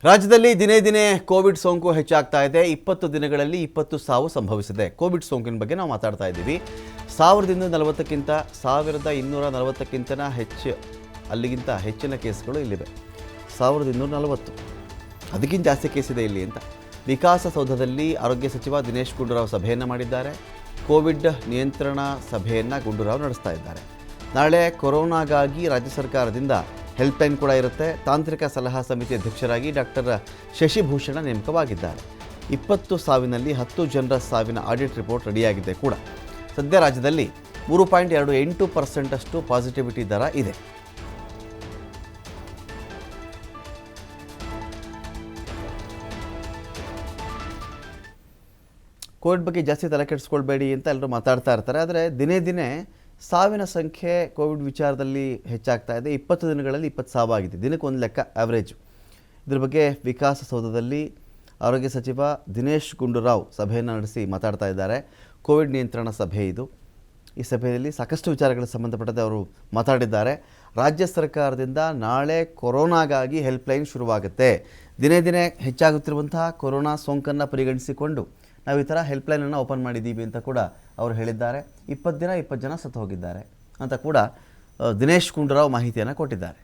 ರಾಜ್ಯದಲ್ಲಿ ದಿನೇ ದಿನೇ ಕೋವಿಡ್ ಸೋಂಕು ಹೆಚ್ಚಾಗ್ತಾ ಇದೆ. 20 ದಿನಗಳಲ್ಲಿ 20 ಸಾವು ಸಂಭವಿಸಿದೆ. ಕೋವಿಡ್ ಸೋಂಕಿನ ಬಗ್ಗೆ ನಾವು ಮಾತಾಡ್ತಾ ಇದ್ದೀವಿ. 1240ಕ್ಕಿಂತ 1240ಕ್ಕಿಂತ ಅಲ್ಲಿಗಿಂತ ಹೆಚ್ಚಿನ ಕೇಸ್ಗಳು ಇಲ್ಲಿವೆ. 1240 ಅದಕ್ಕಿಂತ ಜಾಸ್ತಿ ಕೇಸ್ ಇದೆ ಇಲ್ಲಿ ಅಂತ ವಿಕಾಸಸೌಧದಲ್ಲಿ ಆರೋಗ್ಯ ಸಚಿವ ದಿನೇಶ್ ಗುಂಡೂರಾವ್ ಸಭೆಯನ್ನು ಮಾಡಿದ್ದಾರೆ. ಕೋವಿಡ್ ನಿಯಂತ್ರಣ ಸಭೆಯನ್ನು ಗುಂಡೂರಾವ್ ನಡೆಸ್ತಾ ಇದ್ದಾರೆ. ನಾಳೆ ಕೊರೋನಾಗಾಗಿ ರಾಜ್ಯ ಸರ್ಕಾರದಿಂದ ಹೆಲ್ಪ್ಲೈನ್ ಕೂಡ ಇರುತ್ತೆ. ತಾಂತ್ರಿಕ ಸಲಹಾ ಸಮಿತಿ ಅಧ್ಯಕ್ಷರಾಗಿ ಡಾಕ್ಟರ್ ಶಶಿಭೂಷಣ ನೇಮಕವಾಗಿದ್ದಾರೆ. 20 ಸಾವಿನಲ್ಲಿ 10 ಜನರ ಸಾವಿನ ಆಡಿಟ್ ರಿಪೋರ್ಟ್ ರೆಡಿಯಾಗಿದೆ ಕೂಡ. ಸದ್ಯ ರಾಜ್ಯದಲ್ಲಿ 3.28% ಅಷ್ಟು ಪಾಸಿಟಿವಿಟಿ ದರ ಇದೆ. ಕೋವಿಡ್ ಬಗ್ಗೆ ಜಾಸ್ತಿ ತಲೆ ಕೆಡಿಸ್ಕೊಳ್ಬೇಡಿ ಅಂತ ಎಲ್ಲರೂ ಮಾತಾಡ್ತಾ ಇರ್ತಾರೆ. ಆದರೆ ದಿನೇ ದಿನೇ ಸಾವಿನ ಸಂಖ್ಯೆ ಕೋವಿಡ್ ವಿಚಾರದಲ್ಲಿ ಹೆಚ್ಚಾಗ್ತಾ ಇದೆ. 20 ದಿನಗಳಲ್ಲಿ 20 ಸಾವಾಗಿದೆ. ದಿನಕ್ಕೆ ಒಂದು ಲೆಕ್ಕ ಆವ್ರೇಜ್. ಇದ್ರ ಬಗ್ಗೆ ವಿಕಾಸಸೌಧದಲ್ಲಿ ಆರೋಗ್ಯ ಸಚಿವ ದಿನೇಶ್ ಗುಂಡೂರಾವ್ ಸಭೆಯನ್ನು ನಡೆಸಿ ಮಾತಾಡ್ತಾ ಇದ್ದಾರೆ. ಕೋವಿಡ್ ನಿಯಂತ್ರಣ ಸಭೆ ಇದು. ಈ ಸಭೆಯಲ್ಲಿ ಸಾಕಷ್ಟು ವಿಚಾರಗಳಿಗೆ ಸಂಬಂಧಪಟ್ಟಂತೆ ಅವರು ಮಾತಾಡಿದ್ದಾರೆ. ರಾಜ್ಯ ಸರ್ಕಾರದಿಂದ ನಾಳೆ ಕೊರೋನಾಗಾಗಿ ಹೆಲ್ಪ್ಲೈನ್ ಶುರುವಾಗುತ್ತೆ. ದಿನೇ ದಿನೇ ಹೆಚ್ಚಾಗುತ್ತಿರುವಂತಹ ಕೊರೋನಾ ಸೋಂಕನ್ನು ಪರಿಗಣಿಸಿಕೊಂಡು ನಾವು ಈ ಥರ ಹೆಲ್ಪ್ಲೈನನ್ನು ಓಪನ್ ಮಾಡಿದ್ದೀವಿ ಅಂತ ಕೂಡ ಅವರು ಹೇಳಿದ್ದಾರೆ. 20 ಜನ ಸತ್ತು ಹೋಗಿದ್ದಾರೆ ಅಂತ ಕೂಡ ದಿನೇಶ್ ಗುಂಡೂರಾವ್ ಮಾಹಿತಿಯನ್ನು ಕೊಟ್ಟಿದ್ದಾರೆ.